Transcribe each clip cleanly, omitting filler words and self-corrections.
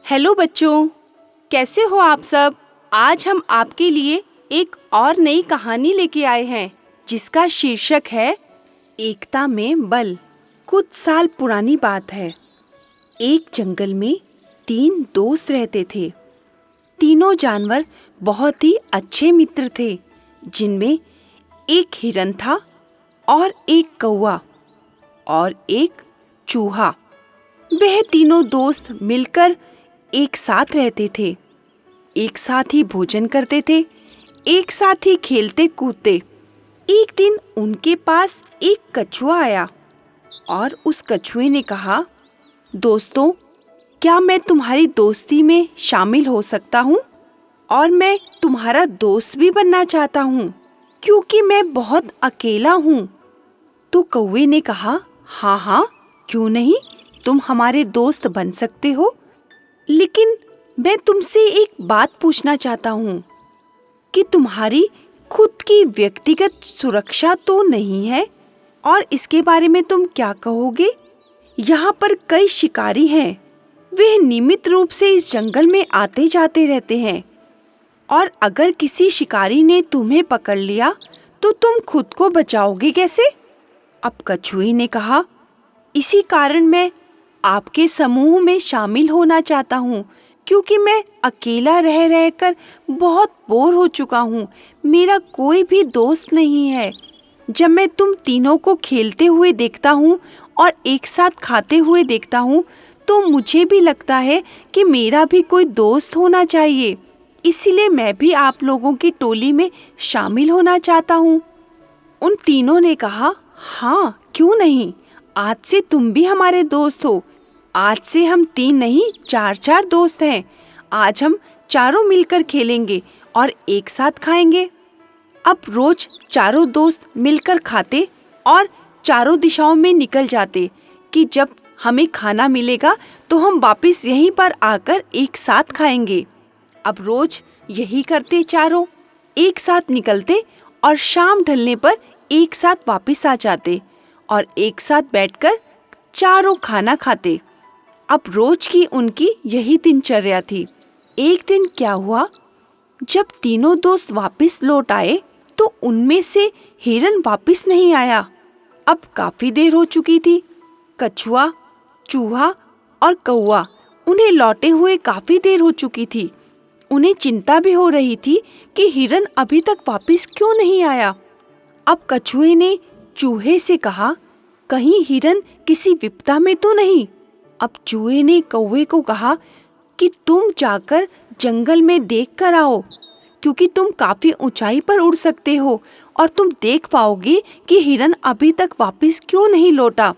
Hello बच्चों, कैसे हो आप सब। आज हम आपके लिए एक और नई कहानी लेके आए हैं जिसका शीर्षक है एकता में बल। कुछ साल पुरानी बात है। एक जंगल में 3 दोस्त रहते थे। तीनों जानवर बहुत ही अच्छे मित्र थे, जिनमें एक हिरन था और एक कौवा और एक चूहा। वह तीनों दोस्त मिलकर एक साथ रहते थे, एक साथ ही भोजन करते थे, एक साथ ही खेलते कूदते। एक दिन उनके पास एक कछुआ आया और उस कछुए ने कहा, दोस्तों, क्या मैं तुम्हारी दोस्ती में शामिल हो सकता हूँ? और मैं तुम्हारा दोस्त भी बनना चाहता हूँ, क्योंकि मैं बहुत अकेला हूँ। तो कौवे ने कहा, हाँ हाँ, क्यों नहीं, तुम हमारे दोस्त बन सकते हो। लेकिन मैं तुमसे एक बात पूछना चाहता हूँ कि तुम्हारी खुद की व्यक्तिगत सुरक्षा तो नहीं है, और इसके बारे में तुम क्या कहोगे? यहाँ पर कई शिकारी हैं। वे नियमित रूप से इस जंगल में आते जाते रहते हैं, और अगर किसी शिकारी ने तुम्हें पकड़ लिया तो तुम खुद को बचाओगे कैसे? अब कछुए ने कहा, इसी कारण मैं आपके समूह में शामिल होना चाहता हूँ, क्योंकि मैं अकेला रह रहकर बहुत बोर हो चुका हूँ। मेरा कोई भी दोस्त नहीं है। जब मैं तुम तीनों को खेलते हुए देखता हूँ और एक साथ खाते हुए देखता हूँ, तो मुझे भी लगता है कि मेरा भी कोई दोस्त होना चाहिए। इसलिए मैं भी आप लोगों की टोली में शामिल होना चाहता हूँ। उन तीनों ने कहा, हाँ, क्यों नहीं, आज से तुम भी हमारे दोस्त हो। आज से हम 3 नहीं 4 दोस्त हैं। आज हम चारों मिलकर खेलेंगे और एक साथ खाएंगे। अब रोज चारों दोस्त मिलकर खाते और चारों दिशाओं में निकल जाते कि जब हमें खाना मिलेगा तो हम वापस यहीं पर आकर एक साथ खाएंगे। अब रोज यही करते, चारों एक साथ निकलते और शाम ढलने पर एक साथ वापस आ जाते और एक साथ बैठकर चारों खाना खाते। अब रोज की उनकी यही दिनचर्या थी। एक दिन क्या हुआ, जब तीनों दोस्त वापस लौट आए तो उनमें से हिरन वापस नहीं आया। अब काफी देर हो चुकी थी। कछुआ, चूहा और कौवा उन्हें लौटे हुए काफी देर हो चुकी थी। उन्हें चिंता भी हो रही थी कि हिरन अभी तक वापस क्यों नहीं आया। अब कछुए ने चूहे से कहा, कहीं हिरन किसी विपदा में तो नहीं। अब चूहे ने कौवे को कहा कि तुम जाकर जंगल में देख कर आओ, क्योंकि तुम काफी ऊंचाई पर उड़ सकते हो और तुम देख पाओगे कि हिरन अभी तक वापस क्यों नहीं लौटा।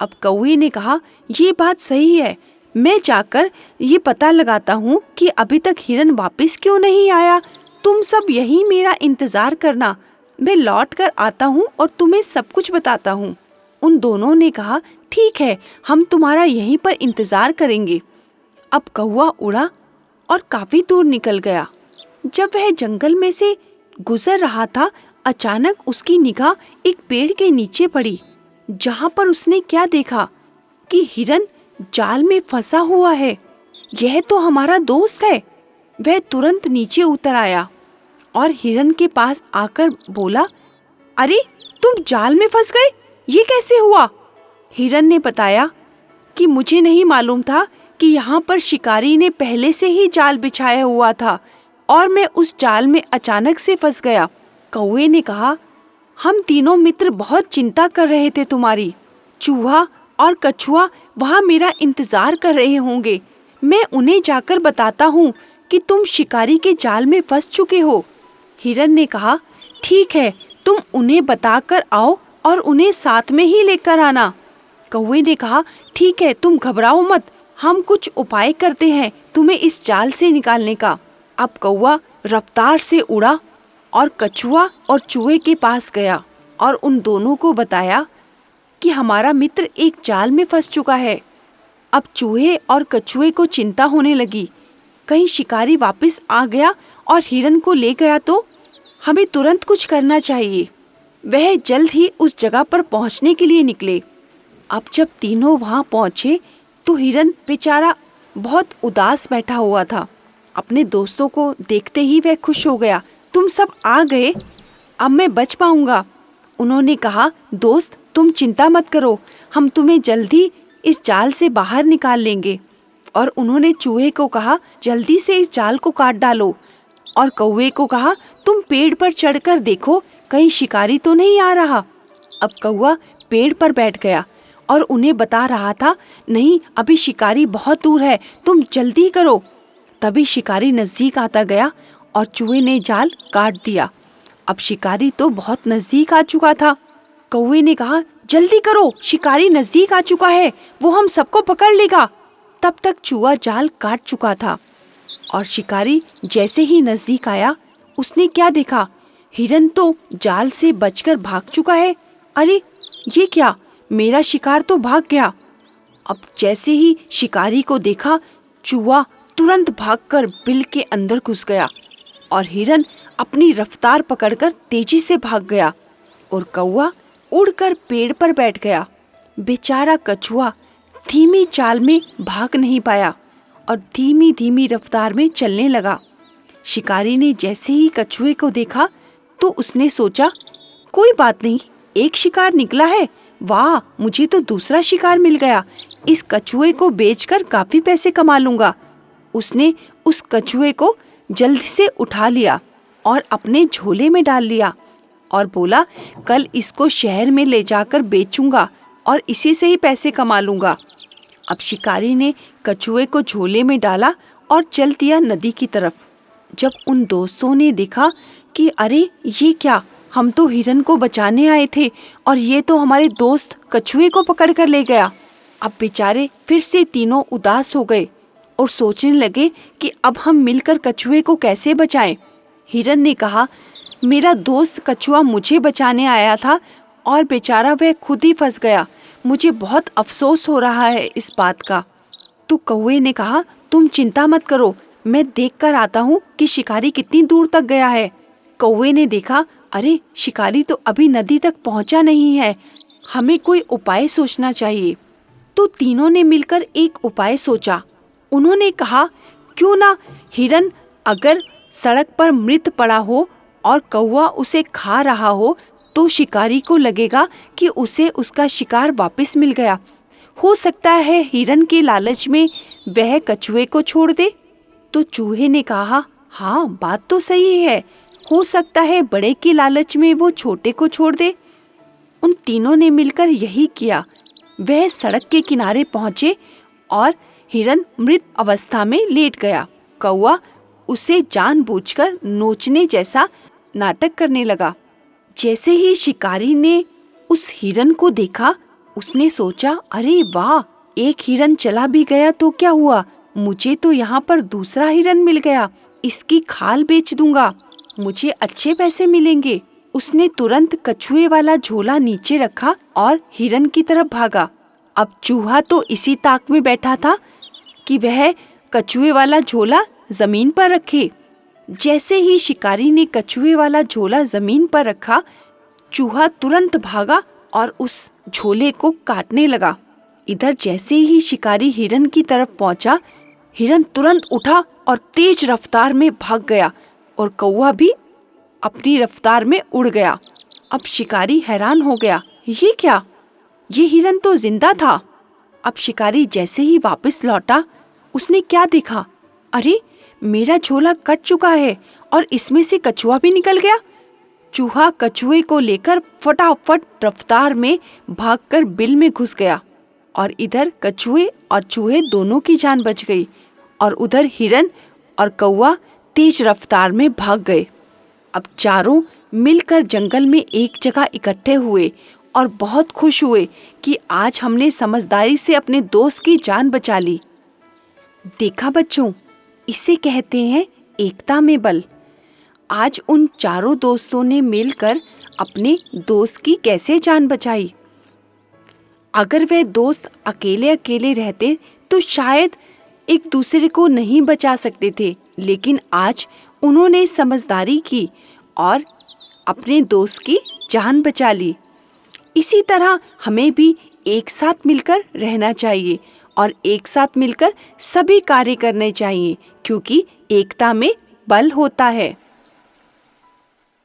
अब कौवे ने कहा, ये बात सही है, मैं जाकर ये पता लगाता हूँ कि अभी तक हिरन वापस क्यों नहीं आया। तुम सब यही मेरा इंतजार करना, मैं लौट कर आता हूँ और तुम्हें सब कुछ बताता हूँ। उन दोनों ने कहा, ठीक है, हम तुम्हारा यहीं पर इंतजार करेंगे। अब कौवा उड़ा और काफी दूर निकल गया। जब वह जंगल में से गुजर रहा था, अचानक उसकी निगाह एक पेड़ के नीचे पड़ी, जहां पर उसने क्या देखा कि हिरन जाल में फंसा हुआ है। यह तो हमारा दोस्त है। वह तुरंत नीचे उतर आया और हिरन के पास आकर बोला, अरे, तुम जाल में फंस गए, ये कैसे हुआ? हिरन ने बताया कि मुझे नहीं मालूम था कि यहाँ पर शिकारी ने पहले से ही जाल बिछाया हुआ था और मैं उस जाल में अचानक से फंस गया। कौवे ने कहा, हम तीनों मित्र बहुत चिंता कर रहे थे तुम्हारी। चूहा और कछुआ वहाँ मेरा इंतजार कर रहे होंगे। मैं उन्हें जाकर बताता हूँ कि तुम शिकारी के जाल में फंस चुके हो। हिरन ने कहा, ठीक है, तुम उन्हें बताकर आओ और उन्हें साथ में ही लेकर आना। कौवे ने कहा, ठीक है, तुम घबराओ मत, हम कुछ उपाय करते हैं तुम्हें इस जाल से निकालने का। अब कौवा रफ्तार से उड़ा और कछुआ और चूहे के पास गया और उन दोनों को बताया कि हमारा मित्र एक जाल में फंस चुका है। अब चूहे और कछुए को चिंता होने लगी, कहीं शिकारी वापस आ गया और हिरन को ले गया तो हमें तुरंत कुछ करना चाहिए। वह जल्द ही उस जगह पर पहुंचने के लिए निकले। अब जब तीनों वहां पहुंचे तो हिरन बेचारा बहुत उदास बैठा हुआ था। अपने दोस्तों को देखते ही वह खुश हो गया। तुम सब आ गए, अब मैं बच पाऊंगा। उन्होंने कहा, दोस्त तुम चिंता मत करो, हम तुम्हें जल्दी इस जाल से बाहर निकाल लेंगे। और उन्होंने चूहे को कहा, जल्दी से इस जाल को काट डालो। और कौवे को कहा, तुम पेड़ पर चढ़कर देखो, कहीं शिकारी तो नहीं आ रहा। अब कौवा पेड़ पर बैठ गया और उन्हें बता रहा था, नहीं अभी शिकारी बहुत दूर है, तुम जल्दी करो। तभी शिकारी नजदीक आता गया और चूहे ने जाल काट दिया। अब शिकारी तो बहुत नजदीक आ चुका था। कौवे ने कहा, जल्दी करो, शिकारी नजदीक आ चुका है, वो हम सबको पकड़ लेगा। तब तक चूहा जाल काट चुका था और शिकारी जैसे ही नजदीक आया, उसने क्या देखा, हिरन तो जाल से बचकर भाग चुका है। अरे ये क्या, मेरा शिकार तो भाग गया। अब जैसे ही शिकारी को देखा, चूहा तुरंत भागकर बिल के अंदर घुस गया और हिरन अपनी रफ्तार पकड़कर तेजी से भाग गया और कौवा उड़कर पेड़ पर बैठ गया। बेचारा कछुआ धीमी चाल में भाग नहीं पाया और धीमी धीमी रफ्तार में चलने लगा। शिकारी ने जैसे ही कछुए को देखा तो उसने सोचा, कोई बात नहीं, एक शिकार निकला है, वाह मुझे तो दूसरा शिकार मिल गया, इस कछुए को बेचकर काफी पैसे कमा लूंगा। उसने उस कछुए को जल्दी से उठा लिया और अपने झोले में डाल लिया और बोला, कल इसको शहर में ले जाकर बेचूंगा और इसी से ही पैसे कमा लूंगा। अब शिकारी ने कछुए को झोले में डाला और चल दिया नदी की तरफ। जब उन दोस्तों ने देखा कि अरे ये क्या, हम तो हिरन को बचाने आए थे और ये तो हमारे दोस्त कछुए को पकड़ कर ले गया। अब बेचारे फिर से तीनों उदास हो गए और सोचने लगे कि अब हम मिलकर कछुए को कैसे बचाएं। हिरन ने कहा, मेरा दोस्त कछुआ मुझे बचाने आया था और बेचारा वह खुद ही फंस गया, मुझे बहुत अफसोस हो रहा है इस बात का। तो कौवे ने कहा, तुम चिंता मत करो, मैं देख कर आता हूँ कि शिकारी कितनी दूर तक गया है। कौवे ने देखा, अरे शिकारी तो अभी नदी तक पहुँचा नहीं है, हमें कोई उपाय सोचना चाहिए। तो तीनों ने मिलकर एक उपाय सोचा। उन्होंने कहा, क्यों ना हिरन अगर सड़क पर मृत पड़ा हो और कौवा उसे खा रहा हो तो शिकारी को लगेगा कि उसे उसका शिकार वापस मिल गया। हो सकता है हिरन के लालच में वह कछुए को छोड़ दे। तो चूहे ने कहा, हाँ बात तो सही है, हो सकता है बड़े के लालच में वो छोटे को छोड़ दे। उन तीनों ने मिलकर यही किया। वह सड़क के किनारे पहुंचे और हिरन मृत अवस्था में लेट गया। कौवा उसे जानबूझकर नोचने जैसा नाटक करने लगा। जैसे ही शिकारी ने उस हिरन को देखा, उसने सोचा, अरे वाह, एक हिरन चला भी गया तो क्या हुआ, मुझे तो यहाँ पर दूसरा हिरन मिल गया, इसकी खाल बेच दूंगा, मुझे अच्छे पैसे मिलेंगे। उसने तुरंत कछुए वाला झोला नीचे रखा और हिरन की तरफ भागा। अब चूहा तो इसी ताक में बैठा था कि वह कछुए वाला झोला जमीन पर रखे। जैसे ही शिकारी ने कछुए वाला झोला जमीन पर रखा, चूहा तुरंत भागा और उस झोले को काटने लगा। इधर जैसे ही शिकारी हिरन की तरफ पहुंचा, हिरन तुरंत उठा और तेज रफ्तार में भाग गया और कौवा भी अपनी रफ्तार में उड़ गया। अब शिकारी हैरान हो गया, ये क्या, ये हिरन तो जिंदा था। अब शिकारी जैसे ही वापस लौटा, उसने क्या देखा, अरे मेरा झोला कट चुका है और इसमें से कछुआ भी निकल गया। चूहा कछुए को लेकर फटाफट रफ्तार में भागकर बिल में घुस गया और इधर कछुए और चूहे दोनों की जान बच गई और उधर हिरन और कौवा तेज रफ्तार में भाग गए। अब चारों मिलकर जंगल में एक जगह इकट्ठे हुए और बहुत खुश हुए कि आज हमने समझदारी से अपने दोस्त की जान बचा ली। देखा बच्चों, इसे कहते हैं एकता में बल। आज उन चारों दोस्तों ने मिलकर अपने दोस्त की कैसे जान बचाई। अगर वह दोस्त अकेले अकेले रहते तो शायद एक दूसरे को नहीं बचा सकते थे, लेकिन आज उन्होंने समझदारी की और अपने दोस्त की जान बचा ली। इसी तरह हमें भी एक साथ मिलकर रहना चाहिए और एक साथ मिलकर सभी कार्य करने चाहिए क्योंकि एकता में बल होता है।